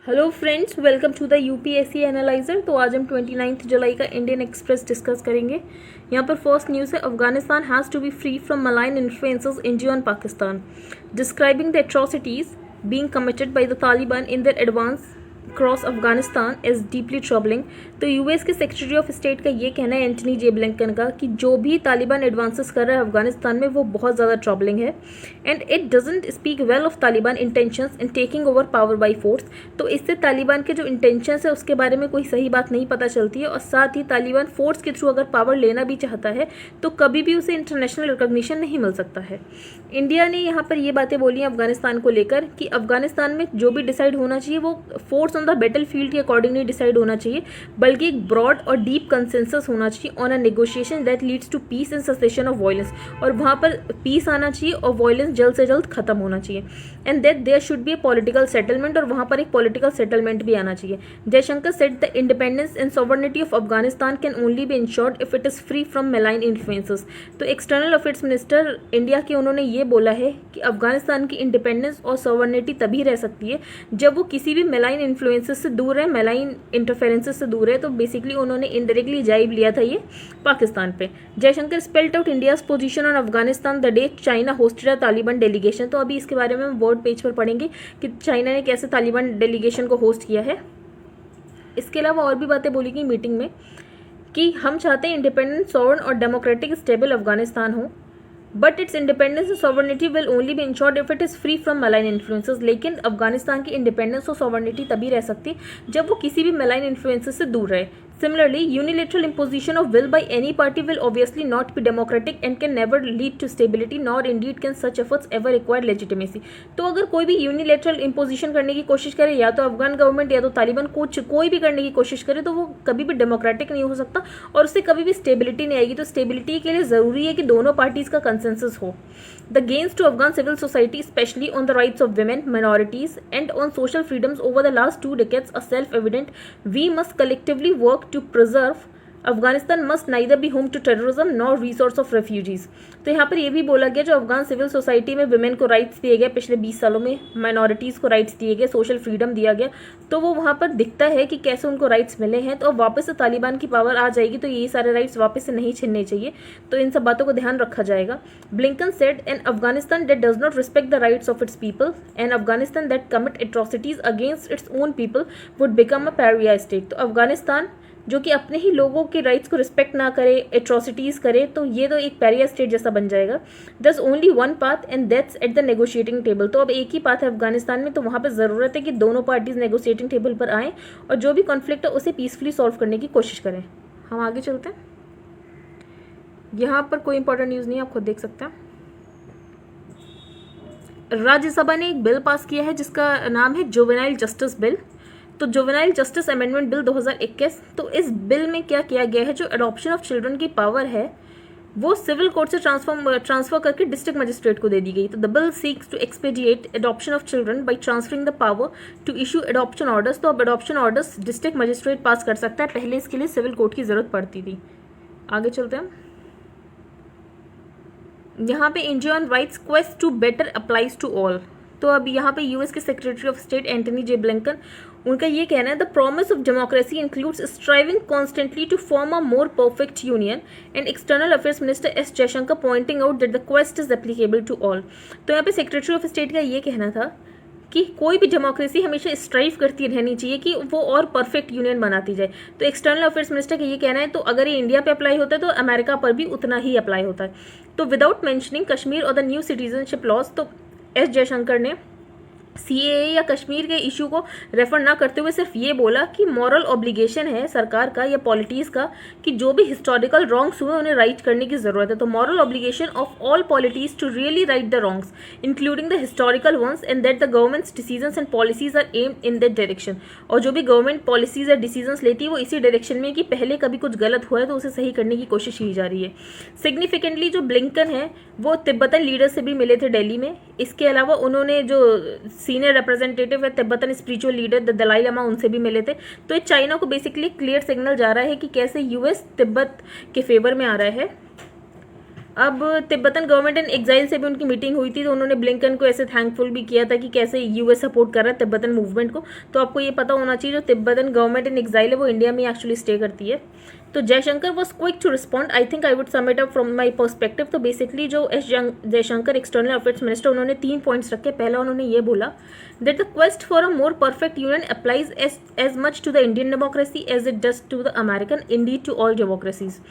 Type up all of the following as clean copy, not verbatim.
Hello friends, welcome to the UPSC analyser. तो आज हम 29 जुलाई का इंडियन एक्सप्रेस डिस्कस करेंगे। यहाँ पर फर्स्ट न्यूज़ है, Afghanistan has to be free from malign influences India on Pakistan, describing the atrocities being committed by the Taliban in their advance across Afghanistan is deeply troubling. तो US के सेक्रेटरी ऑफ स्टेट का ये कहना है, एंटनी जे ब्लिंकन का, कि जो भी तालिबान एडवांसेस कर रहा है अफगानिस्तान में वो बहुत ज़्यादा ट्रबलिंग है and it doesn't speak well of Taliban intentions in taking over power by force. तो इससे तालिबान के जो इंटेंशंस है उसके बारे में कोई सही बात नहीं पता चलती है, और साथ ही तालिबान फोर्स के थ्रू अगर पावर लेना भी चाहता है तो कभी भी उसे इंटरनेशनल रिकॉग्निशन नहीं मिल सकता है। इंडिया ने यहाँ पर ये बातें बोली हैं अफगानिस्तान को लेकर कि अफगानिस्तान में जो भी डिसाइड होना चाहिए वो force on the battle field के अकॉर्डिंगली डिसाइड होना चाहिए, बल्कि एक ब्रॉड और डीप कंसेंसस होना चाहिए on a negotiation that leads to peace and cessation of violence. और वहाँ पर पीस आना चाहिए और वायलेंस जल्द से जल्द खत्म होना चाहिए, and that there should be a political settlement, और वहाँ पर एक पॉलिटिकल सेटलमेंट भी आना चाहिए। Jaishankar said the independence and sovereignty of Afghanistan can only be ensured if it is free from malign influences. तो एक्सटर्नल अफेयर्स मिनिस्टर इंडिया के उन्होंने ये बोला है कि अफगानिस्तान की इंडिपेंडेंस और सॉवरेनिटी तभी रह सकती है जब वो किसी भी मेलाइन इन्फ्लुएंसेस से दूर है, मेलाइन इंटरफेरेंसेस से दूर है। तो बेसिकली उन्होंने इनडायरेक्टली जाइब लिया था ये पाकिस्तान पे। Jaishankar spelled out India's position on Afghanistan the day China hosted a Taliban delegation. तो अभी इसके बारे में हम बोर्ड पेज पर पढ़ेंगे कि चाइना ने कैसे तालिबान डेलीगेशन को होस्ट किया है। इसके अलावा और भी बातें बोली गई मीटिंग में कि हम चाहते हैं इंडिपेंडेंट, सॉवरेन और डेमोक्रेटिक स्टेबल अफगानिस्तान हो, बट इट्स इंडिपेंडेंस और sovereignty will only be ensured if it is free from malign influences. लेकिन अफगानिस्तान की इंडिपेंडेंस और सॉवरेनिटी तभी रह सकती है जब वो किसी भी मेलाइन इन्फ्लुएंसेस से दूर रहे। Similarly, unilateral imposition of will by any party will obviously not be democratic and can never lead to stability, nor indeed can such efforts ever require legitimacy. तो अगर कोई भी यूनिलेटरल इम्पोजिशन करने की कोशिश करे, या तो अफगान गवर्नमेंट या तो तालिबान, कोई भी करने की कोशिश करे, तो वो कभी भी डेमोक्रेटिक नहीं हो सकता और उससे कभी भी स्टेबिलिटी नहीं आएगी। तो स्टेबिलिटी के लिए ज़रूरी है कि दोनों पार्टीज़ का कंसेंसस हो। The gains to Afghan civil society, especially on the rights of women, minorities, and on social freedoms over the last 2 decades are self-evident. We must collectively work to preserve Afghanistan must neither be home to terrorism nor resource of refugees. तो यहाँ पर यह भी बोला गया, जो Afghan civil society में women को राइट्स दिए गए पिछले 20 सालों में, माइनॉरिटीज़ को राइट्स दिए गए, सोशल फ्रीडम दिया गया, तो वो वहाँ पर दिखता है कि कैसे उनको राइट्स मिले हैं। तो अब वापस से तालिबान की पावर आ जाएगी तो ये सारे राइट्स वापस से नहीं छीनने चाहिए। तो इन सब बातों को ध्यान रखा जाएगा। Blinken said N Afghanistan that does not respect the rights of its people and Afghanistan that commit atrocities against its own people would become a pariah state. तो अफगानिस्तान जो कि अपने ही लोगों के राइट्स को रिस्पेक्ट ना करे, एट्रोसिटीज़ करे, तो ये तो एक पैरिया स्टेट जैसा बन जाएगा। दस only one path and that's at the negotiating table. तो अब एक ही पाथ है अफगानिस्तान में, तो वहाँ पर ज़रूरत है कि दोनों पार्टीज नेगोशिएटिंग टेबल पर आएँ और जो भी कॉन्फ्लिक्ट है उसे पीसफुली सॉल्व करने की कोशिश करें। हम आगे चलते हैं। यहाँ पर कोई इंपॉर्टेंट न्यूज़ नहीं है, आप खुद देख सकते हैं। राज्यसभा ने एक बिल पास किया है जिसका नाम है जुवेनाइल जस्टिस बिल। तो जुवेनाइल जस्टिस अमेंडमेंट बिल 2021। तो इस बिल में क्या किया गया है, जो अडॉप्शन ऑफ चिल्ड्रन की पावर है वो सिविल कोर्ट से ट्रांसफर करके डिस्ट्रिक्ट मजिस्ट्रेट को दे दी गई। तो the bill seeks to expedite adoption of children by transferring the power to issue adoption orders. तो अब अडॉप्शन ऑर्डर्स डिस्ट्रिक्ट मजिस्ट्रेट पास कर सकता है, पहले इसके लिए सिविल कोर्ट की जरूरत पड़ती थी। आगे चलते हैं। यहाँ पे India on rights quest to better applies to all. तो अब यहाँ पे यूएस के secretary of state Antony J Blinken, उनका ये कहना है, the promise of democracy includes striving constantly to form a more perfect union, and external affairs minister S Jaishankar pointing out that the quest is applicable to all. तो यहाँ पे secretary of state का ये कहना था कि कोई भी डेमोक्रेसी हमेशा स्ट्राइव करती रहनी चाहिए कि वो और परफेक्ट यूनियन बनाती जाए। तो एक्सटर्नल अफेयर्स मिनिस्टर का ये कहना है, तो अगर ये इंडिया पे अप्लाई होता है तो अमेरिका पर भी उतना ही अप्लाई होता है। तो विदाउट मेंशनिंग कश्मीर और द न्यू सिटीजनशिप लॉज, तो एस जयशंकर ने सीएए या कश्मीर के इशू को रेफर ना करते हुए सिर्फ ये बोला कि मॉरल ऑब्लिगेशन है सरकार का या पॉलिटीज़ का कि जो भी हिस्टोरिकल रॉन्ग्स हुए उन्हें राइट करने की ज़रूरत है। तो moral obligation of all polities to really right the wrongs including the historical ones, and that the government's decisions and policies are aimed in that direction. और जो भी गवर्नमेंट पॉलिसीज या डिसीजंस लेती है वो इसी डायरेक्शन में कि पहले कभी कुछ गलत हुआ है तो उसे सही करने की कोशिश की जा रही है। सिग्निफिकेंटली जो ब्लिंकन है वो तिब्बतन लीडर से भी मिले थे दिल्ली में। इसके अलावा उन्होंने जो सीनियर रिप्रेजेंटेटिव है Tibetan spiritual leader the Dalai Lama, उनसे भी मिले थे। तो ये चाइना को बेसिकली क्लियर सिग्नल जा रहा है कि कैसे यूएस तिब्बत के फेवर में आ रहा है। अब तिब्बतन गवर्नमेंट इन एग्जाइल से भी उनकी मीटिंग हुई थी, तो उन्होंने ब्लिंकन को ऐसे थैंकफुल भी किया था कि कैसे यूएस सपोर्ट कर रहा है तिब्बतन मूवमेंट को। तो आपको ये पता होना चाहिए जो तिब्बतन गवर्नमेंट इन एग्जाइल है वो इंडिया में एक्चुअली स्टे करती है। तो Jaishankar was quick to respond, I think I would sum it up from my perspective. तो बेसिकली जो जयशंकर एक्सटर्नल अफेयर्स मिनिस्टर, उन्होंने 3 पॉइंट्स रखे। पहला उन्होंने ये बोला that the quest for a more perfect union applies as much to the Indian democracy as it does to the American, indeed to all democracies.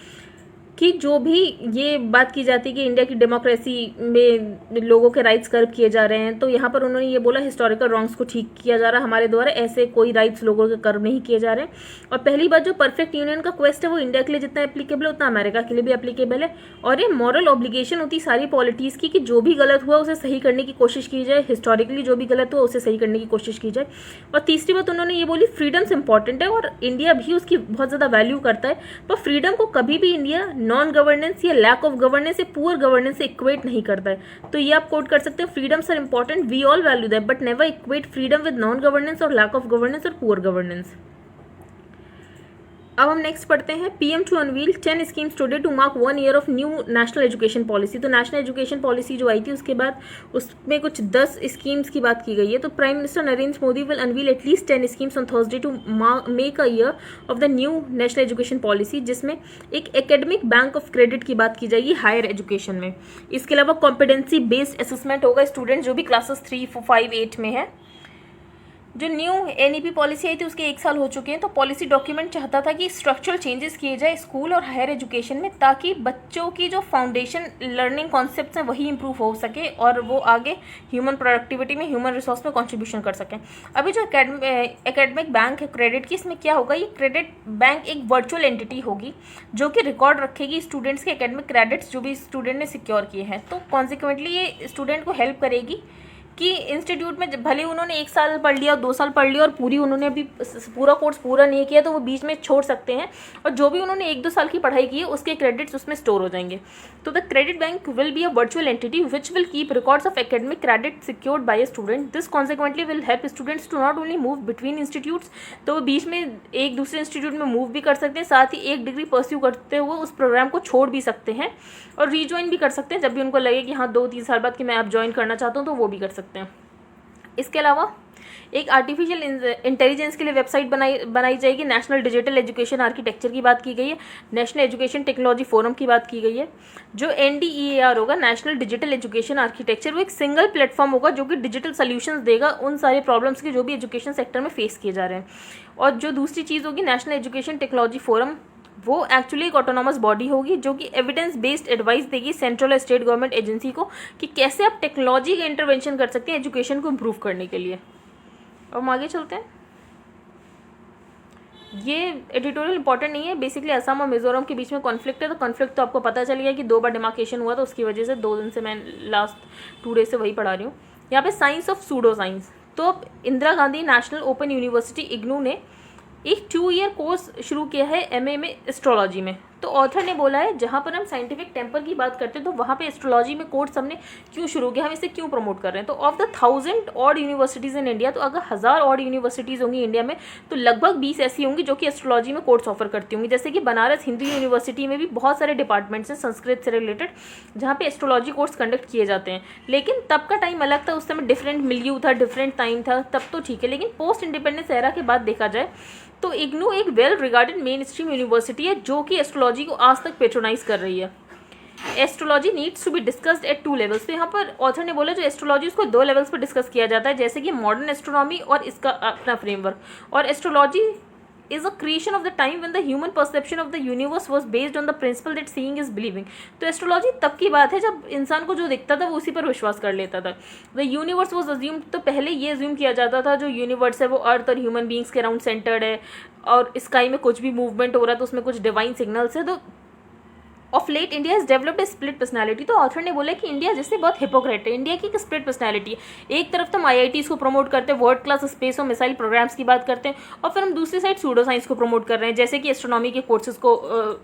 कि जो भी ये बात की जाती है कि इंडिया की डेमोक्रेसी में लोगों के राइट्स कर्व किए जा रहे हैं, तो यहाँ पर उन्होंने ये बोला हिस्टोरिकल रॉन्ग्स को ठीक किया जा रहा है हमारे द्वारा, ऐसे कोई राइट्स लोगों के कर्व नहीं किए जा रहे हैं। और पहली बात, जो परफेक्ट यूनियन का क्वेस्ट है वो इंडिया के लिए जितना एप्लीकेबल है उतना अमेरिका के लिए भी एप्लीकेबल है। और ये मॉरल ऑब्लिगेशन होती है सारी पॉलिटीज़ की कि जो भी गलत हुआ उसे सही करने की कोशिश की जाए, हिस्टोरिकली जो भी गलत हुआ उसे सही करने की कोशिश की जाए। और तीसरी बात उन्होंने ये बोली फ्रीडम्स इंपॉर्टेंट है और इंडिया भी उसकी बहुत ज़्यादा वैल्यू करता है, पर फ्रीडम को कभी भी इंडिया नॉन गवर्नेंस या लैक ऑफ गवर्नेंस या पुअर गवर्नेंस से इक्वेट नहीं करता है। तो ये आप कोट कर सकते हैं, freedoms are important, we all value that, but never equate freedom with non governance और लैक ऑफ गवर्नेंस और पुअर गवर्नेंस। अब हम नेक्स्ट पढ़ते हैं, PM to unveil 10 schemes today to mark 1 year of new national education policy. तो national education policy जो आई थी उसके बाद उसमें कुछ 10 स्कीम्स की बात की गई है। तो prime minister Narendra Modi will unveil at least 10 schemes on Thursday to make a year of the new national education policy, जिसमें एक एकेडमिक बैंक ऑफ क्रेडिट की बात की जाएगी हायर एजुकेशन में। इसके अलावा कॉम्पिटेंसी बेस्ड असेसमेंट होगा स्टूडेंट जो भी क्लासेस 3, 4, 5, 8 में है। जो न्यू एनईपी पॉलिसी आई थी उसके 1 साल हो चुके हैं। तो पॉलिसी डॉक्यूमेंट चाहता था कि स्ट्रक्चरल चेंजेस किए जाए स्कूल और हायर एजुकेशन में, ताकि बच्चों की जो फाउंडेशन लर्निंग कॉन्सेप्ट्स हैं वही इंप्रूव हो सके और वो आगे ह्यूमन प्रोडक्टिविटी में, ह्यूमन रिसोर्स में कंट्रीब्यूशन कर सकें। अभी जो एकेडमिक बैंक है क्रेडिट की, इसमें क्या होगा, ये क्रेडिट बैंक एक वर्चुअल एंटिटी होगी जो कि रिकॉर्ड रखेगी स्टूडेंट्स के एकेडमिक क्रेडिट्स जो भी स्टूडेंट ने सिक्योर किए हैं। तो कॉन्सिक्वेंटली ये स्टूडेंट को हेल्प करेगी कि इंस्टीट्यूट में भले उन्होंने 1 साल पढ़ लिया, 2 साल पढ़ लिया और पूरी उन्होंने अभी पूरा कोर्स पूरा नहीं किया तो वो बीच में छोड़ सकते हैं, और जो भी उन्होंने 1-2 साल की पढ़ाई की है उसके क्रेडिट्स उसमें स्टोर हो जाएंगे। तो the credit bank will be a virtual entity which will keep records of academic credit secured by a student. This consequently will help students to not only move between institutes, तो वो बीच में एक दूसरे institute में move भी कर सकते हैं, साथ ही एक डिग्री परस्यू करते हुए उस प्रोग्राम को छोड़ भी सकते हैं और रीज्वाइन भी कर सकते हैं जब भी उनको लगे कि हाँ 2-3 साल बाद कि मैं आप ज्वाइन करना चाहता हूँ, तो वो भी कर सकते हैं। इसके अलावा एक आर्टिफिशियल इंटेलिजेंस के लिए वेबसाइट बनाई जाएगी। नेशनल डिजिटल एजुकेशन आर्किटेक्चर की बात की गई है, नेशनल एजुकेशन टेक्नोलॉजी फोरम की बात की गई है। जो NDEAR होगा, नेशनल डिजिटल एजुकेशन आर्किटेक्चर, वो एक सिंगल प्लेटफॉर्म होगा जो कि डिजिटल सोल्यूशंस देगा उन सारे प्रॉब्लम्स के जो भी एजुकेशन सेक्टर में फेस किए जा रहे हैं। और जो दूसरी चीज़ होगी नेशनल एजुकेशन टेक्नोलॉजी फोरम, वो एक्चुअली एक ऑटोनॉमस बॉडी होगी जो कि एविडेंस बेस्ड एडवाइस देगी सेंट्रल और स्टेट गवर्नमेंट एजेंसी को कि कैसे आप टेक्नोलॉजी का इंटरवेंशन कर सकते हैं एजुकेशन को इम्प्रूव करने के लिए। और हम आगे चलते हैं। ये एडिटोरियल इंपॉर्टेंट नहीं है, बेसिकली असम और मिजोरम के बीच में कॉन्फ्लिक्ट है। तो कॉन्फ्लिक्ट तो आपको पता चल गया कि 2 बार डिमार्केशन हुआ, तो उसकी वजह से 2 दिन से मैं लास्ट 2 डेज से वही पढ़ा रही हूँ। यहाँ पे साइंस ऑफ सूडो साइंस, तो Indira Gandhi national open university IGNOU ने एक 2 ईयर कोर्स शुरू किया है MA में एस्ट्रोलॉजी में। तो ऑथर ने बोला है जहाँ पर हम साइंटिफिक टेम्पर की बात करते हैं तो वहाँ पे एस्ट्रोलॉजी में कोर्स हमने क्यों शुरू किया, हम इसे क्यों प्रमोट कर रहे हैं। तो of the 1000 odd universities in India, तो अगर 1000 ऑड यूनिवर्सिटीज़ होंगी इंडिया में तो लगभग 20 ऐसी होंगी जो कि एस्ट्रोलॉजी में कोर्स ऑफर करती होंगी। जैसे कि बनारस हिंदू यूनिवर्सिटी में भी बहुत सारे डिपार्टमेंट्स हैं संस्कृत से रिलेटेड जहाँ पे एस्ट्रोलॉजी कोर्स कंडक्ट किए जाते हैं। लेकिन तब का टाइम अलग था, उस समय डिफरेंट मिलियू था, डिफरेंट टाइम था, तब तो ठीक है। लेकिन पोस्ट इंडिपेंडेंस एरा के बाद देखा जाए तो इग्नू एक well regarded main stream university है जो कि एस्ट्रोलॉजी को आज तक पेट्रोनाइज कर रही है। Astrology needs to be discussed at 2 levels. तो यहाँ पर ऑथर ने बोला जो एस्ट्रोलॉजी उसको 2 लेवल्स पर डिस्कस किया जाता है, जैसे कि मॉडर्न एस्ट्रोनॉमी और इसका अपना फ्रेमवर्क। और astrology is a creation of the time when the human perception of the universe was based on the principle that seeing is believing। तो एस्ट्रोलॉजी तब की बात है जब इंसान को जो दिखता था वो उसी पर विश्वास कर लेता था। The universe was assumed, तो पहले ये अज्यूम किया जाता था जो यूनिवर्स है वो अर्थ और ह्यूमन बींग्स के अराउंड सेंटर्ड है और स्काई में कुछ भी मूवमेंट हो रहा है तो उसमें कुछ डिवाइन सिग्नल्स है। तो of late India has developed a split personality. तो ऑथर ने बोला कि इंडिया जैसे बहुत हिपोक्रेट है, इंडिया की एक स्प्लिट पर्सनैलिटी है। एक तरफ तो हम IITs को प्रमोट करते हैं, वर्ल्ड क्लास स्पेस और मिसाइल प्रोग्राम्स की बात करते हैं, और फिर हम दूसरी साइड सूडो साइंस को प्रमोट कर रहे हैं, जैसे कि एस्ट्रोनॉमी के कोर्सेज को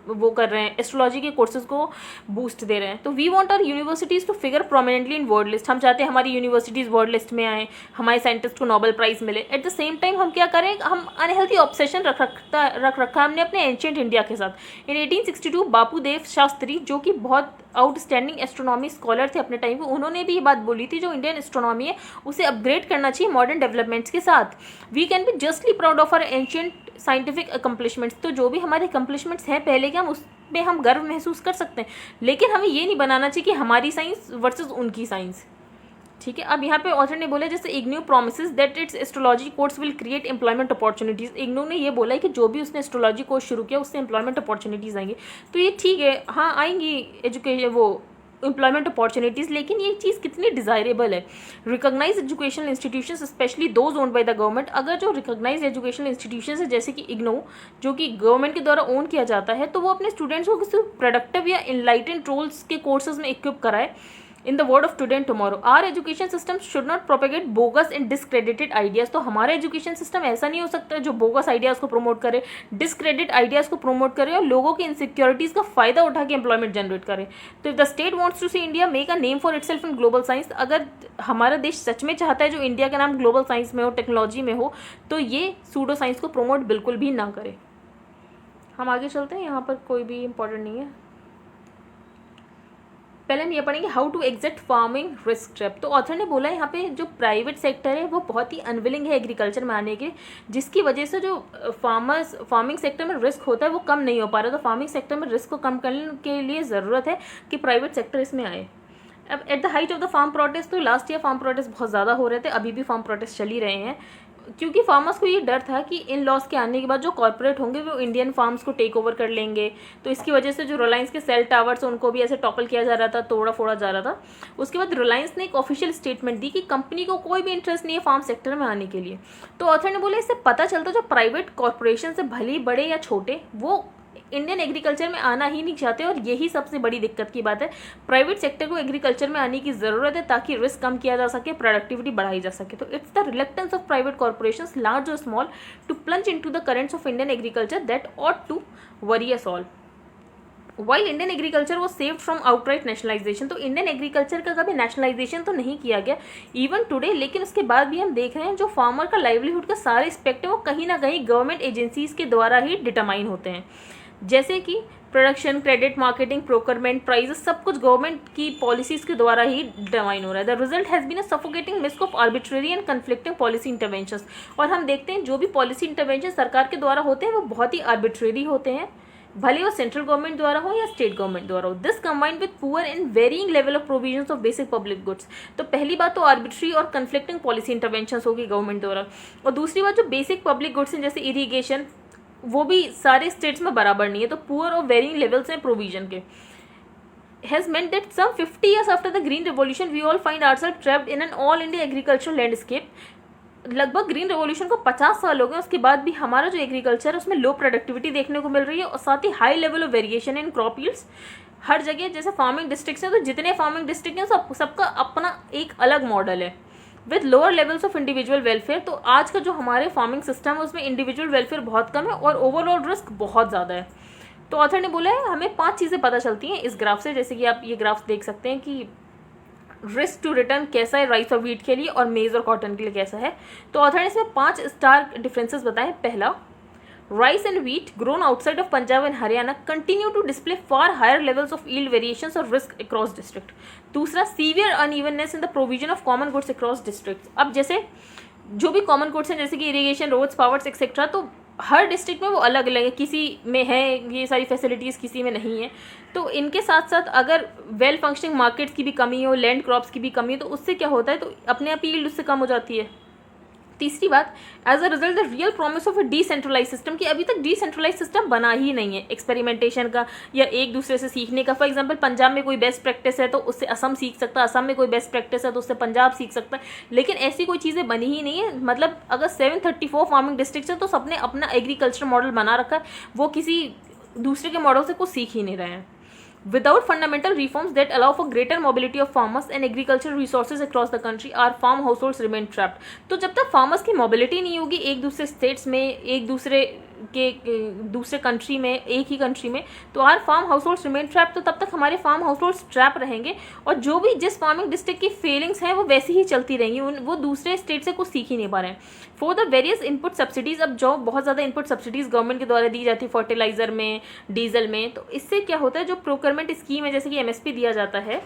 वो कर रहे हैं, एस्ट्रोलॉजी के कोर्सेज को बूस्ट दे रहे हैं। तो we want our universities to figure prominently in world list. हम चाहते हैं हमारी यूनिवर्सिटीज़ वर्ल्ड लिस्ट में आए, हमारे साइंटिस्ट को नोबेल प्राइज़ मिले। एट द सेम टाइम हम क्या करें, हम अनहेल्थी ऑब्सेशन रख रखा हमने अपने एंशियंट इंडिया के साथ। इन 1862 बापू देव शास्त्री जो कि बहुत आउटस्टैंडिंग एस्ट्रोनॉमी स्कॉलर थे अपने टाइम पे, उन्होंने भी ये बात बोली थी जो इंडियन एस्ट्रोनॉमी है उसे अपग्रेड करना चाहिए मॉडर्न डेवलपमेंट्स के साथ। We can be justly proud of our ancient scientific accomplishments. तो जो भी हमारे अकम्पलिशमेंट्स हैं पहले के, हम उसमें हम गर्व महसूस कर सकते हैं, लेकिन हमें ये नहीं बनाना चाहिए कि हमारी साइंस वर्सेस उनकी साइंस। ठीक है, अब यहाँ पे ऑथर ने बोला जैसे IGNOU promises that it's astrology course will create employment opportunities. IGNOU ने ये बोला है कि जो भी उसने एस्ट्रोलॉजी कोर्स शुरू किया उससे एम्प्लॉयमेंट अपॉर्चुनिटीज़ आएंगी। तो ये ठीक है, हाँ आएंगी एजुकेशन वो एम्प्लॉयमेंट अपॉर्चुनिटीज़, लेकिन ये चीज़ कितनी डिज़ायरेबल है। Recognise educational institutions specially those owned by the government. अगर जो रिकॉग्नाइज एजुकेशनल इंस्टीट्यूशंस है जैसे कि इग्नू जो कि गवर्नमेंट के द्वारा ओन किया जाता है, तो वो अपने स्टूडेंट्स को किसी प्रोडक्टिव या इनलाइटेंड रोल्स के कोर्सेज में इक्विप कराए। In the world of today and tomorrow, our education system should not propagate bogus and discredited ideas. तो हमारा एजुकेशन सिस्टम ऐसा नहीं हो सकता जो बोगस आइडियाज़ को प्रमोट करे, डिसक्रेडिट आइडियाज़ को प्रमोट करे और लोगों की इनसिक्योरिटीज़ का फायदा उठा के एम्प्लॉयमेंट जनरेट करे। तो if the state wants to see India make a name for itself in global science, अगर हमारा देश सच में चाहता है जो इंडिया का नाम ग्लोबल साइंस में हो, टेक्नोलॉजी में हो, तो ये सूडो साइंस को प्रमोट बिल्कुल भी ना करे। हम आगे चलते हैं, यहाँ पर कोई भी इंपॉर्टेंट नहीं है। पहले हम ये पढ़ेंगे how to exit farming risk trap. तो ऑथर ने बोला यहाँ पे जो प्राइवेट सेक्टर है वो बहुत ही अनविलिंग है एग्रीकल्चर में आने के, जिसकी वजह से जो फार्मिंग सेक्टर में रिस्क होता है वो कम नहीं हो पा रहा। तो फार्मिंग सेक्टर में रिस्क को कम करने के लिए ज़रूरत है कि प्राइवेट सेक्टर इसमें आए। अब at the height of the farm protest, तो लास्ट ईयर फार्म प्रोटेस्ट बहुत ज़्यादा हो रहे थे, अभी भी फार्म प्रोटेस्ट चल ही रहे हैं, क्योंकि फार्मर्स को ये डर था कि इन लॉस के आने के बाद जो कॉर्पोरेट होंगे वो इंडियन फार्म्स को टेक ओवर कर लेंगे। तो इसकी वजह से जो रिलायंस के सेल टावर्स उनको भी ऐसे टॉपल किया जा रहा था, तोड़ा फोड़ा जा रहा था। उसके बाद रिलायंस ने एक ऑफिशियल स्टेटमेंट दी कि कंपनी को कोई भी इंटरेस्ट नहीं है फार्म सेक्टर में आने के लिए। तो ऑथर ने बोला इससे पता चलता जो प्राइवेट कॉर्पोरेशन से भले बड़े या छोटे वो इंडियन एग्रीकल्चर में आना ही नहीं चाहते, और यही सबसे बड़ी दिक्कत की बात है। प्राइवेट सेक्टर को एग्रीकल्चर में आने की ज़रूरत है ताकि रिस्क कम किया जा सके, प्रोडक्टिविटी बढ़ाई जा सके। तो it's the reluctance of private corporations large और small to plunge into the currents of Indian agriculture that ought to worry us all. While Indian agriculture was saved from outright nationalisation, तो Indian agriculture का कभी nationalisation तो नहीं किया गया even today, लेकिन उसके बाद भी हम देख रहे हैं जो फार्मर का लाइवलीहुड का सारे एस्पेक्ट है वो कहीं ना कहीं गवर्नमेंट एजेंसीज के द्वारा ही डिटरमाइन होते हैं, जैसे कि production, credit, marketing, procurement, prices, सब कुछ गवर्नमेंट की पॉलिसीज़ के द्वारा ही डिटरमाइन हो रहा है। The result has been a suffocating mix of arbitrary and conflicting policy interventions. और हम देखते हैं जो भी पॉलिसी इंटरवेंशन सरकार के द्वारा होते हैं वो बहुत ही आर्बिट्रेरी होते हैं, भले वो सेंट्रल गवर्नमेंट द्वारा हो या स्टेट गवर्नमेंट द्वारा हो। This combined with poor and varying level of provisions of basic public goods. तो पहली बात तो आर्बिट्री और कन्फ्लिक्टिंग पॉलिसी इंटरवेंशंस होगी गवर्नमेंट द्वारा, और दूसरी बात जो बेसिक पब्लिक गुड्स हैं जैसे इरीगेशन वो भी सारे स्टेट्स में बराबर नहीं है, तो पुअर और वेरिंग लेवल्स हैं प्रोविजन के। Has meant that some 50 years after the green revolution we all find ourself trapped in an all India agricultural landscape. लगभग ग्रीन रेवोल्यूशन को 50 साल हो गए, उसके बाद भी हमारा जो एग्रीकल्चर है उसमें लो प्रोडक्टिविटी देखने को मिल रही है, और साथ ही high level of variation in crop yields हर जगह। जैसे फार्मिंग डिस्ट्रिक्ट्स हैं तो जितने फार्मिंग डिस्ट्रिक्ट हैं सबका अपना एक अलग मॉडल है with lower levels of individual welfare. तो आज का जो हमारे फार्मिंग सिस्टम है उसमें इंडिविजुअल वेलफेयर बहुत कम है और ओवरऑल रिस्क बहुत ज़्यादा है। तो ऑथर ने बोला है हमें 5 चीज़ें पता चलती हैं इस ग्राफ से, जैसे कि आप ये ग्राफ देख सकते हैं कि रिस्क टू रिटर्न कैसा है राइस और व्हीट के लिए और मेज और कॉटन के लिए कैसा है। तो ऑथर ने इसमें 5 स्टार डिफरेंसेस बताए। पहला, rice and wheat grown outside of Punjab and Haryana continue to display far higher levels of yield variations or risk across district. दूसरा, severe unevenness in the provision of common goods across districts. अब जैसे जो भी common goods हैं जैसे कि irrigation, roads, powers etcetera, तो हर district में वो अलग अलग है, किसी में है ये सारी फैसिलिटीज़ किसी में नहीं है। तो इनके साथ साथ अगर वेल फंक्शनिंग मार्केट्स की भी कमी हो, लैंड क्रॉप्स की भी कमी हो, तो उससे क्या होता है, तो अपने आप यील्ड उससे कम हो जाती है। तीसरी बात, as a result the real promise of a decentralise system, कि अभी तक डिसेंट्रलाइज सिस्टम बना ही नहीं है एक्सपेरिमेंटेशन का या एक दूसरे से सीखने का। फॉर एग्जांपल पंजाब में कोई बेस्ट प्रैक्टिस है तो उससे असम सीख सकता है, असम में कोई बेस्ट प्रैक्टिस है तो उससे पंजाब सीख सकता है, लेकिन ऐसी कोई चीज़ें बनी ही नहीं है। मतलब अगर 734 फार्मिंग डिस्ट्रिक्ट है तो सबने अपना एग्रीकल्चर मॉडल बना रखा है, वो किसी दूसरे के मॉडल से कुछ सीख ही नहीं रहे हैं। Without fundamental reforms that allow for greater mobility of farmers and agricultural resources across the country, our farm households remain trapped. तो जब तक farmers की mobility नहीं होगी एक दूसरे states में, एक दूसरे दूसरे कंट्री में, एक ही कंट्री में, तो our farm households remain trap, तो तब तक हमारे फार्म हाउस होल्ड्स ट्रैप रहेंगे और जो भी जिस फार्मिंग डिस्ट्रिक्ट की फीलिंग्स हैं वो वैसी ही चलती रहेंगी, वो दूसरे स्टेट से कुछ सीख ही नहीं पा रहे हैं। For the various input subsidies, अब जो बहुत ज़्यादा इनपुट सब्सिडीज़ गवर्नमेंट के द्वारा दी जाती है फर्टिलाइजर में, डीजल में, तो इससे क्या होता है, जो प्रोक्योरमेंट स्कीम है जैसे कि एमएसपी दिया जाता है,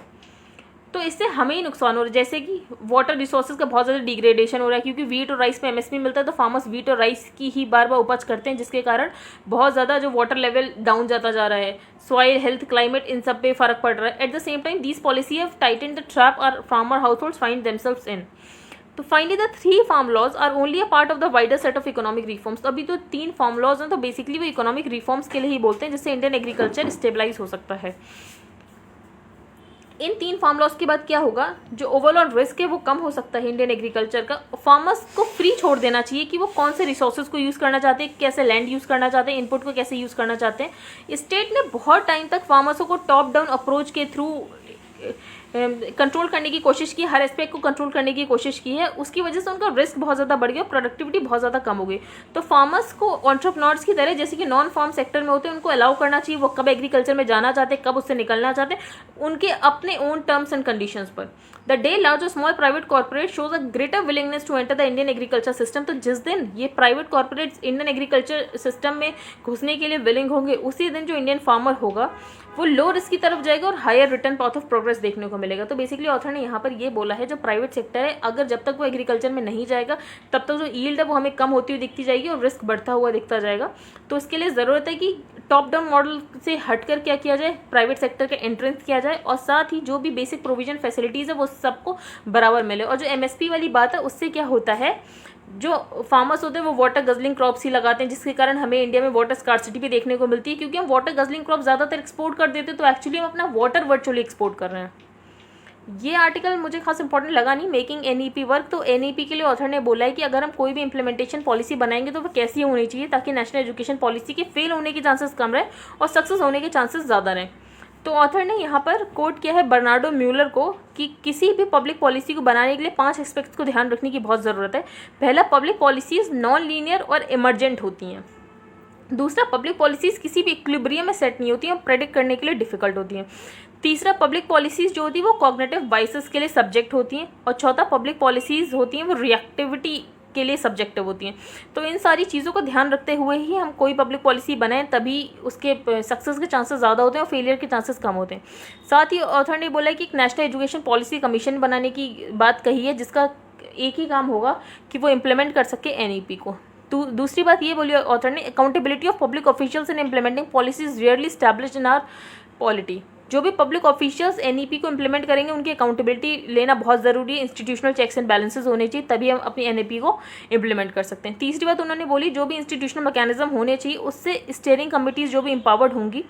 तो इससे हमें ही नुकसान हो रहा है। जैसे कि वाटर रिसोर्सेज का बहुत ज़्यादा डिग्रेडेशन हो रहा है, क्योंकि वीट और राइस पे एमएसपी मिलता है, तो फार्मर्स वीट और राइस की ही बार बार उपज करते हैं, जिसके कारण बहुत ज़्यादा जो वाटर लेवल डाउन जाता जा रहा है, सॉइल हेल्थ, क्लाइमेट, इन सब पे फर्क पड़ रहा है। At the same time this policy have tightened the trap our farmer households find themselves in. तो finally the 3 farm laws are only a part of the wider set of economic reforms. तो अभी तो 3 farm laws हैं, तो basically वो economic reforms के लिए ही बोलते हैं, जिससे इंडियन एग्रीकल्चर स्टेबलाइज हो सकता है। इन 3 फार्म लॉस के बाद क्या होगा, जो ओवरऑल रिस्क है वो कम हो सकता है इंडियन एग्रीकल्चर का। फार्मर्स को फ्री छोड़ देना चाहिए कि वो कौन से रिसोर्सेज को यूज़ करना चाहते हैं, कैसे लैंड यूज़ करना चाहते हैं, इनपुट को कैसे यूज़ करना चाहते हैं। स्टेट ने बहुत टाइम तक फार्मर्सों को टॉप डाउन अप्रोच के थ्रू कंट्रोल करने की कोशिश की, हर एस्पेक्ट को कंट्रोल करने की कोशिश की है। उसकी वजह से उनका रिस्क बहुत ज़्यादा बढ़ गया, प्रोडक्टिविटी बहुत ज़्यादा कम हो गई। तो फार्मर्स को एंटरप्रेन्योर्स की तरह, जैसे कि नॉन फार्म सेक्टर में होते हैं, उनको अलाउ करना चाहिए वो कब एग्रीकल्चर में जाना चाहते हैं, कब उससे निकलना चाहते हैं, उनके अपने ओन टर्म्स एंड कंडीशंस पर। द डे लार्ज और small private corporate shows a greater willingness to enter the Indian agriculture system. तो जिस दिन ये private corporates Indian agriculture system में घुसने के लिए विलिंग होंगे, उसी दिन जो इंडियन फार्मर होगा वो लो रिस्क की तरफ जाएगा और higher return path of progress देखने को मिलेगा। तो बेसिकली ऑथर ने यहाँ पर ये बोला है, जो प्राइवेट सेक्टर है, अगर जब तक वो एग्रीकल्चर में नहीं जाएगा तब तक जो यील्ड है वो हमें कम होती हुई दिखती जाएगी और रिस्क बढ़ता हुआ दिखता जाएगा। तो इसके लिए ज़रूरत है कि टॉप डाउन मॉडल से हटकर क्या किया जाए, प्राइवेट सेक्टर का एंट्रेंस किया जाए और साथ ही जो भी बेसिक प्रोविजन फैसिलिटीज़ है वो सबको बराबर मिले। और जो एमएसपी वाली बात है, उससे क्या होता है, जो फार्मर्स होते हैं वो वाटर गजलिंग क्रॉप्स ही लगाते हैं, जिसके कारण हमें इंडिया में वाटर स्कार्सिटी भी देखने को मिलती है, क्योंकि हम वाटर गजलिंग क्रॉप ज़्यादातर एक्सपोर्ट कर देते हैं, तो एक्चुअली हम अपना वाटर वर्चुअली एक्सपोर्ट कर रहे हैं। ये आर्टिकल मुझे खास इंपॉर्टेंट लगा नहीं, मेकिंग एनईपी वर्क। तो एनईपी के लिए ऑथर ने बोला है कि अगर हम कोई भी इंप्लीमेंटेशन पॉलिसी बनाएंगे तो वो कैसी होनी चाहिए, ताकि नेशनल एजुकेशन पॉलिसी के फेल होने के चांसेस कम रहे और सक्सेस होने के चांसेस ज़्यादा रहें। तो ऑथर ने यहाँ पर कोट किया है बर्नार्डो म्यूलर को कि किसी भी पब्लिक पॉलिसी को बनाने के लिए 5 एस्पेक्ट्स को ध्यान रखने की बहुत ज़रूरत है। पहला, पब्लिक पॉलिसीज़ नॉन लीनियर और इमरजेंट होती हैं। दूसरा, पब्लिक पॉलिसीज़ किसी भी इक्विलिब्रियम में सेट नहीं होती हैं, प्रेडिक्ट करने के लिए डिफिकल्ट होती हैं। तीसरा, पब्लिक पॉलिसीज़ जो होती है वो कॉग्निटिव बाइसेस के लिए सब्जेक्ट होती हैं। और चौथा, पब्लिक पॉलिसीज़ होती हैं वो रिएक्टिविटी के लिए सब्जेक्टिव होती हैं। तो इन सारी चीज़ों को ध्यान रखते हुए ही हम कोई पब्लिक पॉलिसी बनाएं, तभी उसके सक्सेस के चांसेस ज़्यादा होते हैं और फेलियर के चांसेस कम होते हैं। साथ ही ऑथर ने बोला कि एक नेशनल एजुकेशन पॉलिसी कमीशन बनाने की बात कही है, जिसका एक ही काम होगा कि वो इम्प्लीमेंट कर सके एनईपी को। दूसरी बात ये बोली ऑथर ने, accountability of public officials in implementing policies rarely established in our polity. जो भी पब्लिक ऑफिशियल्स एनईपी को इम्प्लीमेंट करेंगे उनकी अकाउंटेबिलिटी लेना बहुत ज़रूरी है, इंस्टीट्यूशनल चेक्स एंड बैलेंसेस होने चाहिए, तभी हम अपनी एनईपी को इम्प्लीमेंट कर सकते हैं। तीसरी बात उन्होंने बोली, जो भी इंस्टीट्यूशनल मैकेनिज्म होने चाहिए उससे स्टीयरिंग कमिटीज़ जो भी एम्पावर्ड होंगी,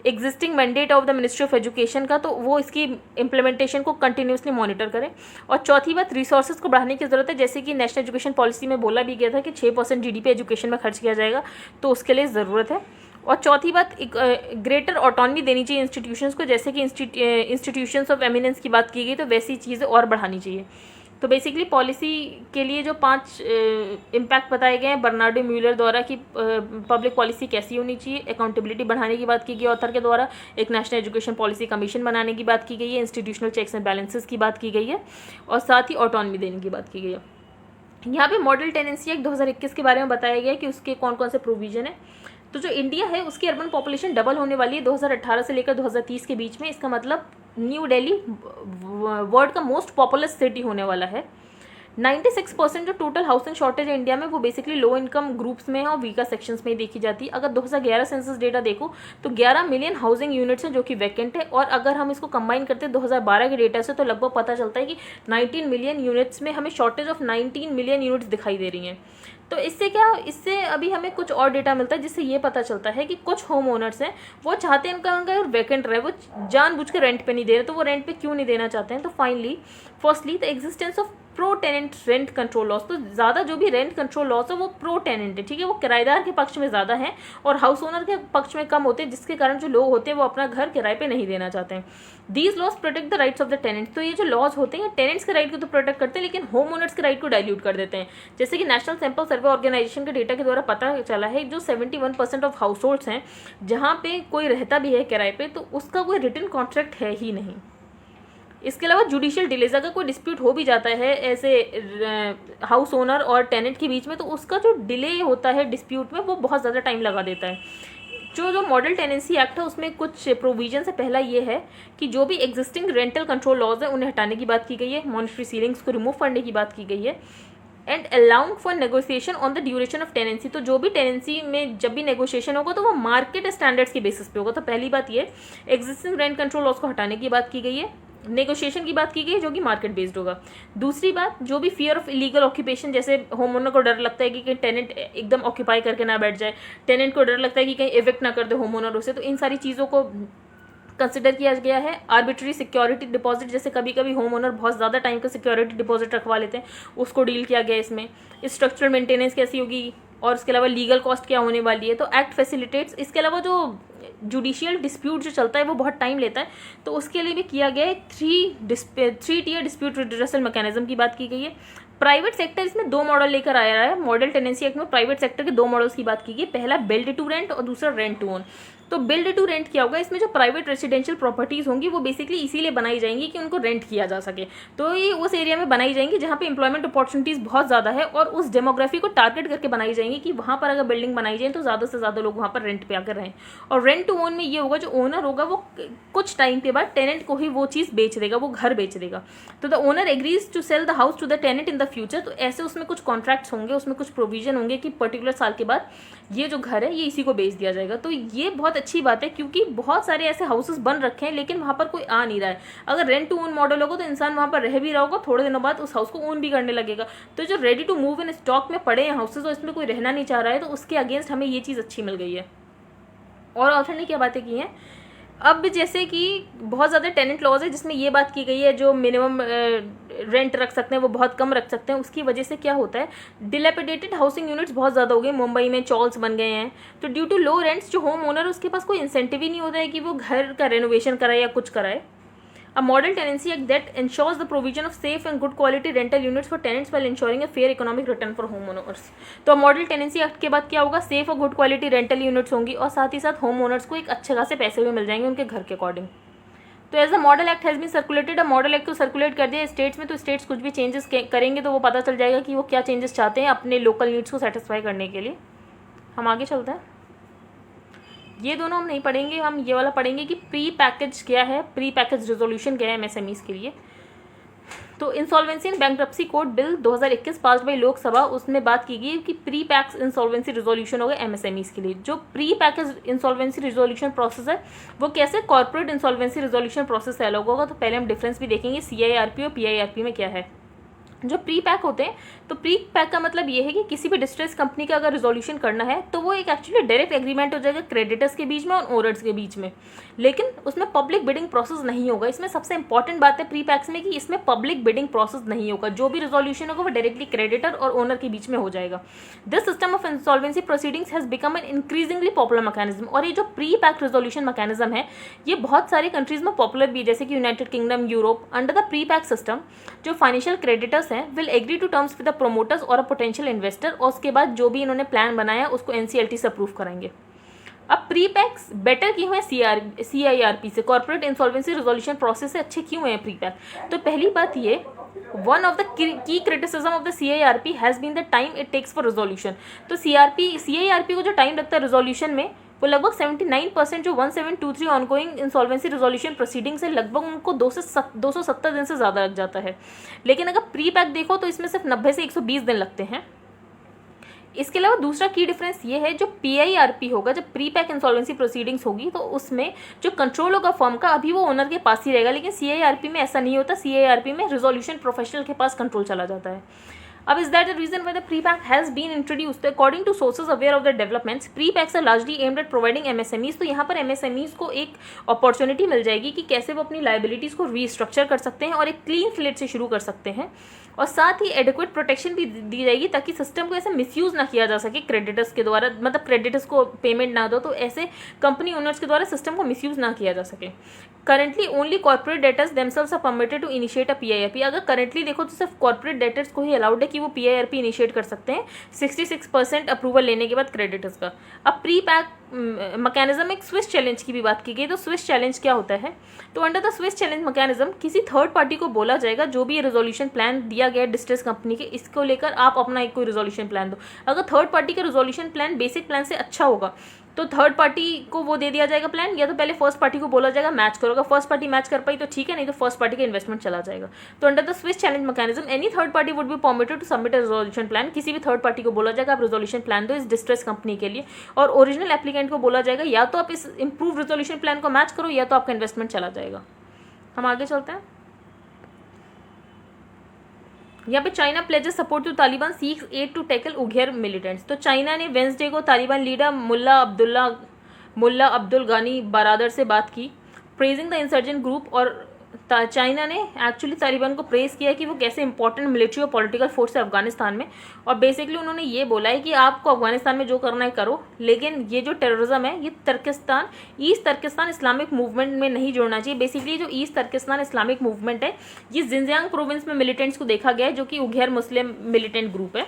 existing mandate of the ministry of education का, तो वो इसकी इम्प्लीमेंटेशन को कंटिन्यूसली मॉनिटर करें। और चौथी बात, रिसोर्सेज को बढ़ाने की ज़रूरत है, जैसे कि नेशनल एजुकेशन पॉलिसी में बोला भी गया था कि 6% जीडीपी एजुकेशन में खर्च किया जाएगा, तो उसके लिए ज़रूरत है। और चौथी बात, ग्रेटर ऑटोनॉमी देनी चाहिए इंस्टीट्यूशंस को, जैसे कि इंस्टीट्यूशंस ऑफ एमिनेंस की बात की गई, तो वैसी चीज़ें और बढ़ानी चाहिए। तो बेसिकली पॉलिसी के लिए जो 5 इम्पैक्ट बताए गए हैं बर्नार्डो म्यूलर द्वारा कि पब्लिक पॉलिसी कैसी होनी चाहिए, अकाउंटेबिलिटी बढ़ाने की बात की गई ऑथर के द्वारा, एक नेशनल एजुकेशन पॉलिसी कमीशन बनाने की बात की गई है, इंस्टीट्यूशनल चेक्स एंड बैलेंसेस की बात की गई है, और साथ ही ऑटोनॉमी देने की बात की गई है। यहाँ पे मॉडल टेनेंसी एक्ट 2021 के बारे में बताया गया है कि उसके कौन कौन से प्रोविजन है। तो जो इंडिया है उसकी अर्बन पॉपुलेशन डबल होने वाली है 2018 से लेकर 2030 के बीच में। इसका मतलब न्यू दिल्ली वर्ल्ड का मोस्ट पॉपुलस सिटी होने वाला है। 96% जो टोटल हाउसिंग शॉर्टेज है इंडिया में वो बेसिकली लो इनकम ग्रुप्स में है और वीकर सेक्शंस में देखी जाती है। अगर 2011 सेंसस डेटा देखो तो 11 मिलियन हाउसिंग यूनिट्स हैं जो कि वैकेंट है, और अगर हम इसको कंबाइन करते हैं 2012 के डेटा से तो लगभग पता चलता है कि 19 मिलियन यूनिट्स में हमें शॉर्टेज ऑफ 19 मिलियन यूनिट्स दिखाई दे रही हैं। तो इससे अभी हमें कुछ और डेटा मिलता है जिससे ये पता चलता है कि कुछ होम ओनर्स हैं वो चाहते हैं उनका वैकेंट रहे, वो जानबूझ के रेंट पे नहीं दे रहे, तो वो रेंट पे क्यों नहीं देना चाहते हैं। तो finally firstly the existence of pro tenant rent control laws, तो ज़्यादा जो भी रेंट कंट्रोल लॉस है वो प्रो टेनेंट है, ठीक है, वो किराएदार के पक्ष में ज़्यादा है और हाउस ओनर के पक्ष में कम होते हैं, जिसके कारण जो लोग होते हैं वो अपना घर किराए पे नहीं देना चाहते हैं। These loss protect the rights of the tenants, तो ये जो लॉज होते हैं टेनेंट्स के राइट को तो प्रोटेक्ट करते हैं लेकिन होम ओनर्स के राइट को डाइल्यूट कर देते हैं। जैसे कि नेशनल सैंपल सर्वे ऑर्गेनाइजेशन के डेटा के द्वारा पता चला है जो 71% ऑफ हाउस होल्ड्स हैं जहाँ पे कोई रहता भी है किराए पे तो उसका कोई रिटन कॉन्ट्रैक्ट है ही नहीं। इसके अलावा जुडिशियल डिलेज, अगर कोई डिस्प्यूट हो भी जाता है ऐसे हाउस ओनर और टेनेंट के बीच में तो उसका जो डिले होता है डिस्प्यूट में वो बहुत ज़्यादा टाइम लगा देता है। जो मॉडल टेनेंसी एक्ट है उसमें कुछ प्रोविजन है। पहला ये है कि जो भी एग्जिस्टिंग रेंटल कंट्रोल लॉज है उन्हें हटाने की बात की गई है, मॉनेटरी सीलिंग्स को रिमूव करने की बात की गई है and allowing for negotiation on the duration of tenancy, तो जो भी टेनेंसी में जब भी नेगोशिएशन होगा तो वो मार्केट स्टैंडर्ड्स के बेसिस पे होगा। तो पहली बात ये एग्जिस्टिंग रेंट कंट्रोल लॉज को हटाने की बात की गई है, नेगोशिएशन की बात की गई है जो कि मार्केट बेस्ड होगा। दूसरी बात जो भी फियर ऑफ इलीगल ऑक्यूपेशन, जैसे होम ओनर को डर लगता है कि कहीं टेनेंट एकदम ऑक्यूपाई करके ना बैठ जाए, टेनेंट को डर लगता है कि कहीं इविक्ट ना कर दे होम ओनर उसे, तो इन सारी चीज़ों को कंसिडर किया गया है। आर्बिट्री सिक्योरिटी डिपॉजिट, जैसे कभी कभी होम ओनर बहुत ज़्यादा टाइम का सिक्योरिटी डिपॉजिट रखवा लेते हैं, उसको डील किया गया इसमें। स्ट्रक्चरल मेंटेनेंस कैसी होगी और इसके अलावा लीगल कॉस्ट क्या होने वाली है, तो एक्ट फैसिलिटेट्स। इसके अलावा जो जुडिशियल डिस्प्यूट जो चलता है वो बहुत टाइम लेता है तो उसके लिए भी किया गया है 3 टियर डिस्प्यूट रिड्रेसल मैकेनिज्म की बात की गई है। प्राइवेट सेक्टर इसमें 2 मॉडल लेकर आया है। मॉडल टेनेंसी एक्ट में प्राइवेट सेक्टर के 2 मॉडल्स की बात की गई, पहला बिल्ड टू रेंट और दूसरा रेंट टू ओन। तो बिल्ड टू रेंट क्या होगा, इसमें जो प्राइवेट रेसिडेंशियल प्रॉपर्टीज होंगी वो बेसिकली इसीलिए बनाई जाएंगी कि उनको रेंट किया जा सके, तो ये उस एरिया में बनाई जाएंगी जहाँ पे एम्प्लॉयमेंट अपॉर्चुनिटीज बहुत ज़्यादा है और उस डेमोग्राफी को टारगेट करके बनाई जाएंगी कि वहाँ पर अगर बिल्डिंग बनाई जाए तो ज़्यादा से ज़्यादा लोग वहाँ पर रेंट पे आकर रहें। और रेंट टू ओन में ये होगा जो ओनर होगा वो कुछ टाइम के बाद टेनेंट को ही वो चीज़ बेच देगा, वो घर बेच देगा। तो the owner agrees to sell the house to the tenant in the future, तो ऐसे उसमें कुछ कॉन्ट्रैक्ट्स होंगे, उसमें कुछ प्रोविजन होंगे कि पर्टिकुलर साल के बाद ये जो घर है ये इसी को बेच दिया जाएगा। तो ये बहुत अच्छी बात है क्योंकि बहुत सारे ऐसे हाउसेस बन रखे हैं लेकिन वहाँ पर कोई आ नहीं रहा है। अगर रेंट टू ओन मॉडल होगा तो इंसान वहाँ पर रह भी रहा होगा, थोड़े दिनों बाद उस हाउस को ओन भी करने लगेगा। तो जो ready to move in stock में पड़े हैं हाउसेस और इसमें कोई रहना नहीं चाह रहा है तो उसके अगेंस्ट हमें ये चीज़ अच्छी मिल गई है। और ऑथर ने क्या बातें की हैं, अब जैसे कि बहुत ज़्यादा टेनेंट लॉज है जिसमें ये बात की गई है जो मिनिमम रेंट रख सकते हैं वो बहुत कम रख सकते हैं। उसकी वजह से क्या होता है, डिलेपिडेटेड हाउसिंग यूनिट्स बहुत ज़्यादा हो गए, मुंबई में चॉल्स बन गए हैं। तो ड्यू टू लो रेंट्स जो होम ओनर उसके पास कोई इंसेंटिव ही नहीं होता है कि वो घर का रेनोवेशन कराए या कुछ कराए। A model tenancy act that ensures the provision of safe and good quality rental units for tenants while ensuring a fair economic return for homeowners। तो मॉडल टेनेंसी एक्ट के बाद क्या होगा, सेफ और गुड क्वालिटी रेंटल यूनिट्स होंगी और साथ ही साथ होम ओनर्स को एक अच्छे खासे पैसे भी मिल जाएंगे उनके घर के अकॉर्डिंग। तो as the model act has been circulated, अब मॉडल एक्ट को सर्कुलेट कर दिया स्टेट्स में, तो स्टेट्स कुछ भी चेंजेस करेंगे तो वो पता चल जाएगा कि वो क्या चेंजेस चाहते हैं अपने लोकल नीड्स को सेटिस्फाई करने के लिए। हम आगे चलते हैं, ये दोनों हम नहीं पढ़ेंगे, हम ये वाला पढ़ेंगे कि प्री पैकेज क्या है, प्री पैकेज रेजोल्यूशन क्या है एमएसएमईज के लिए। तो insolvency and bankruptcy code bill 2021 pass by Lok Sabha, उसमें बात की गई कि प्री पैक्स इंसॉल्वेंसी रिजोल्यूशन होगा एमएसएमईज के लिए। जो pre package insolvency resolution process है वो कैसे कॉर्पोरेट इंसॉल्वेंसी रिजोल्यूशन प्रोसेस से अलग होगा। तो पहले हम डिफरेंस भी देखेंगे सीआईआरपी और पीआईआरपी में क्या है। जो प्री पैक होते हैं तो प्री पैक का मतलब ये है कि किसी भी डिस्ट्रेस कंपनी का अगर रिजोल्यूशन करना है तो वो एक एक्चुअली डायरेक्ट एग्रीमेंट हो जाएगा क्रेडिटर्स के बीच में और ओनर्स के बीच में, लेकिन उसमें पब्लिक बिडिंग प्रोसेस नहीं होगा। इसमें सबसे इंपॉर्टेंट बात है प्री पैक्स में कि इसमें पब्लिक बिडिंग प्रोसेस नहीं होगा, जो भी रिजोल्यूशन होगा वो डायरेक्टली क्रेडिटर और ओनर के बीच में हो जाएगा। This system of insolvency proceedings has become an increasingly popular mechanism, और ये जो प्री पैक रिजोल्यूशन मैकेनिज्म है ये बहुत सारे कंट्रीज में पॉपुलर भी है, जैसे कि United Kingdom, Europe. Under the pre pack system जो फाइनेंशियल क्रेडिटर्स हैं will agree to terms with the promoters और अ पोटेंशियल इन्वेस्टर, और उसके बाद जो भी इन्होंने प्लान बनाया उसको एनसीएलटी से अप्रूव कराएंगे। अब प्री पैक्स बेटर क्यों है सीआईआरपी से, कॉर्पोरेट इंसॉल्वेंसी रिजोल्यूशन प्रोसेस से अच्छे क्यों है प्री पैक। तो पहली बात ये, one of the key criticism of the CIRP has been the time it takes for resolution. तो सीआईआरपी को जो टाइम लगता है रिजोल्यूशन में वो लगभग 79% जो 1723 ऑनगोइंग इंसॉल्वेंसी रिजोल्यूशन प्रोसीडिंग्स है लगभग उनको 270 दिन से ज़्यादा लग जाता है। लेकिन अगर प्री पैक देखो तो इसमें सिर्फ 90 से 120 दिन लगते हैं। इसके अलावा दूसरा की डिफरेंस ये है, जो पीआईआरपी होगा, जब प्री पैक इंसॉल्वेंसी प्रोसीडिंग्स होगी तो उसमें जो कंट्रोल होगा फर्म का अभी वो ओनर के पास ही रहेगा, लेकिन सीआईआरपी में ऐसा नहीं होता। सीआईआरपी में रिजोल्यूशन प्रोफेशनल के पास कंट्रोल चला जाता है। अब is that the reason why the pre pack has been introduced. According to sources aware of the developments, pre packs are largely aimed at providing MSMEs. तो यहाँ पर एमएसएमईज को एक अपॉर्चुनिटी मिल जाएगी कि कैसे वो अपनी लाइबिलिटीज़ को रीस्ट्रक्चर कर सकते हैं और एक क्लीन स्लेट से शुरू कर सकते हैं। और साथ ही एडिक्वेट प्रोटेक्शन भी दी जाएगी ताकि सिस्टम को ऐसे मिसयूज़ ना किया जा सके क्रेडिटर्स के द्वारा, मतलब क्रेडिटर्स को पेमेंट ना दो तो ऐसे कंपनी ओनर्स के द्वारा सिस्टम को मिसयूज़ ना किया जा सके। Currently only corporate debtors themselves are permitted to initiate a PIRP. अगर करंटली देखो तो सिर्फ कॉर्पोरेट डेटर्स को ही अलाउड है कि वो पीआईआरपी इनिशिएट कर सकते हैं 66% अप्रूवल लेने के बाद क्रेडिटर्स का। अब प्री पैक मैकेनिज्म, एक स्विस चैलेंज की भी बात की गई। तो स्विस चैलेंज क्या होता है? तो under the Swiss challenge mechanism किसी थर्ड पार्टी को बोला जाएगा जो भी ये रेजोल्यूशन प्लान दिया गया है डिस्ट्रेस कंपनी के, इसको लेकर आप अपना एक कोई रेजोल्यूशन प्लान दो। अगर थर्ड पार्टी का रेजोल्यूशन प्लान बेसिक प्लान से अच्छा होगा तो थर्ड पार्टी को वो दे दिया जाएगा प्लान, या तो पहले फर्स्ट पार्टी को बोला जाएगा मैच करो। अगर फर्स्ट पार्टी मैच कर पाई तो ठीक है, नहीं तो फर्स्ट पार्टी का इन्वेस्टमेंट चला जाएगा। तो under the Swiss challenge mechanism any third party would be permitted to submit a resolution plan. किसी भी थर्ड पार्टी को बोला जाएगा आप रेजोल्यूशन प्लान दो इस डिस्ट्रेस कंपनी के लिए, और ओरिजिनल एप्लीकेंट को बोला जाएगा या तो आप इस इंप्रूव रेजोल्यूशन प्लान को मैच करो या तो आपका इन्वेस्टमेंट चला जाएगा। हम आगे चलते हैं। यहाँ पे China pledges support to Taliban, seeks aid to tackle Uighur militants. तो चाइना ने वेंसडे को तालिबान लीडर मुल्ला अब्दुल गानी बरादर से बात की, प्रेजिंग द इंसर्जेंट ग्रुप। और चाइना ने एक्चुअली तालिबान को प्रेज किया कि वो कैसे इंपॉर्टेंट मिलिट्री और पॉलिटिकल फोर्स है अफगानिस्तान में। और बेसिकली उन्होंने ये बोला है कि आपको अफगानिस्तान में जो करना है करो, लेकिन ये जो टेररिज्म है ये तुर्किस्तान, ईस्ट तुर्किस्तान इस्लामिक मूवमेंट में नहीं जोड़ना चाहिए। बेसिकली जो ईस्ट तुर्किस्तान इस्लामिक मूवमेंट है ये जिनजियांग प्रोविंस में मिलिटेंट्स को देखा गया है, जो कि उग्र मुस्लिम मिलिटेंट ग्रुप है।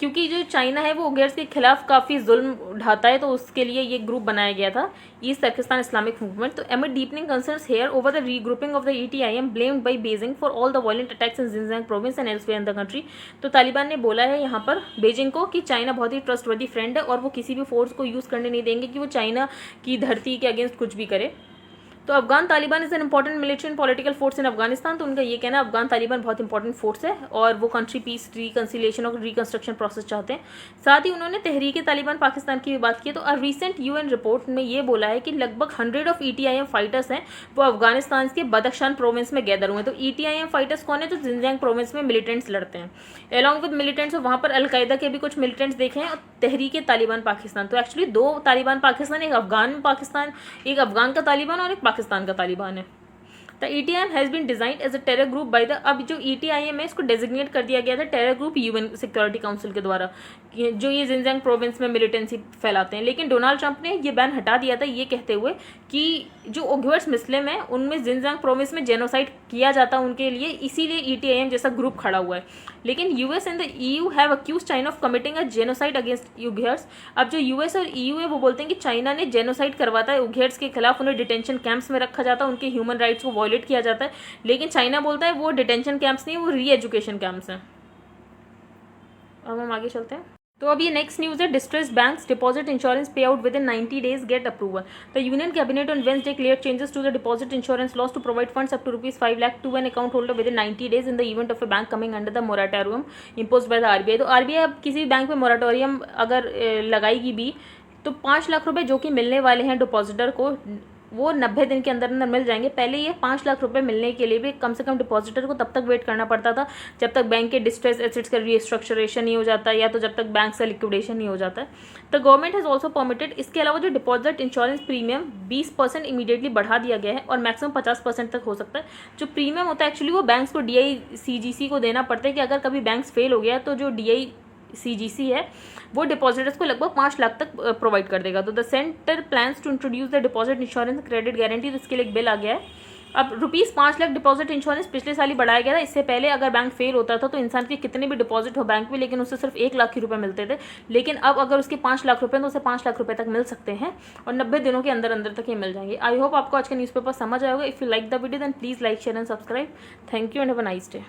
क्योंकि जो चाइना है वो उग्रर्स के खिलाफ काफ़ी जुल्म ढाता है, तो उसके लिए ये ग्रुप बनाया गया था ईस्ट तुर्किस्तान इस्लामिक मूवमेंट। तो amid deepening concerns here over the regrouping of the ETIM blamed by Beijing for all the violent attacks in Xinjiang province and elsewhere in the country. तो Taliban ने बोला है यहाँ पर Beijing को कि China बहुत ही ट्रस्टवर्दी फ्रेंड है और वो किसी भी फोर्स को यूज़ करने नहीं देंगे कि वो चाइना की धरती के अगेंस्ट कुछ भी करे। तो Afghan Taliban is an important military and political force in Afghanistan. तो उनका ये कहना है अफगान तालिबान बहुत इंपॉर्टेंट फोर्स है और वो कंट्री पीस, रिकन्सिलिएशन और रिकंस्ट्रक्शन प्रोसेस चाहते हैं। साथ ही उन्होंने तहरीक तालिबान पाकिस्तान की भी बात की। तो अ रिसेंट UN रिपोर्ट में ये बोला है कि लगभग 100 ऑफ ETIM फाइटर्स हैं वो अफगानिस्तान के बदख्शान प्रोविंस में गैदर हुए। तो ETIM फाइटर्स कौन है? जो जिनजियांग प्रोविंस में मिलिटेंट्स लड़ते हैं अलॉन्ग विद मिलिटेंट्स। वहाँ पर अलकायदा के भी कुछ मिलिटेंट्स देखे हैं और तहरीक तालिबान पाकिस्तान। तो एक्चुअली दो तालिबान पाकिस्तान, एक अफगान में पाकिस्तान, एक अफगान का तालिबान और एक पाकिस्तान का तालिबान है। The ETIM has been designed as a terror group by the, अब जो ETIM है इसको डेजिग्नेट कर दिया गया था terror group UN security council के द्वारा, जो ये जिनजियांग प्रोविंस में मिलिटेंसी फैलाते हैं। लेकिन डोनाल्ड ट्रंप ने ये बैन हटा दिया था ये कहते हुए कि जो उग्रर्स मुस्लिम हैं उनमें जिनजियांग प्रोविंस में जेनोसाइड किया जाता उनके लिए, इसीलिए ETIM जैसा ग्रुप खड़ा हुआ है। लेकिन US and the EU have accused China of committing a genocide against Uighurs. अब जो US और EU है वो बोलते हैं कि चाइना ने जेनोसाइड करवाता है उग्रर्स के खिलाफ, उन्हें डिटेंशन कैंप्स में रखा जाता है, उनके ह्यूमन राइट्स को वायलेट किया जाता है। लेकिन चाइना बोलता है वो डिटेंशन कैंप्स नहीं, वो री एजुकेशन कैंप्स हैं। अब हम आगे चलते हैं। तो अब ये नेक्स्ट न्यूज़ है, distress banks deposit insurance pay out within 90 days get approval. The union cabinet on Wednesday clear changes to the deposit insurance laws to provide funds up to ₹5 lakh to an account holder within 90 days in the event of a bank coming under the moratorium imposed by the RBI। तो RBI अब किसी bank में moratorium अगर लगाएगी भी तो 5 लाख रुपए जो कि मिलने वाले हैं डिपॉजिटर को वो 90 दिन के अंदर अंदर मिल जाएंगे। पहले ये 5 लाख रुपए मिलने के लिए भी कम से कम डिपॉजिटर को तब तक वेट करना पड़ता था जब तक बैंक के डिस्ट्रेस एसेट्स का रीस्ट्रक्चरेशन नहीं हो जाता या तो जब तक बैंक का लिक्विडेशन नहीं हो जाता। The government has also permitted, इसके अलावा जो डिपॉजिट इंश्योरेंस प्रीमियम 20% इमीडिएटली बढ़ा दिया गया है और मैक्सिमम 50% तक हो सकता है। जो प्रीमियम होता है एक्चुअली वो बैंक्स को DICGC को देना पड़ता है कि अगर कभी बैंक्स फेल हो गया तो जो DICGC है वो डिपॉजिटर्स को लगभग 5 लाख तक प्रोवाइड कर देगा। तो the centre plans to introduce the deposit insurance credit guarantee. तो इसके लिए एक बिल आ गया है। अब ₹5 लाख डिपॉजिट इंश्योरेंस पिछले साल ही बढ़ाया गया था। इससे पहले अगर बैंक फेल होता था तो इंसान के कितने भी डिपॉजिट हो बैंक में, लेकिन उससे सिर्फ 1 लाख ही रुपए मिलते थे। लेकिन अब अगर उसके 5 लाख रुपए तो उसे 5 लाख रुपए तक मिल सकते हैं और 90 दिनों के अंदर अंदर तक ये मिल जाएंगे। आई होप आपको आज का न्यूज़पेपर समझ आएगा। If you like the video then please like, share and subscribe. Thank you and have a nice day.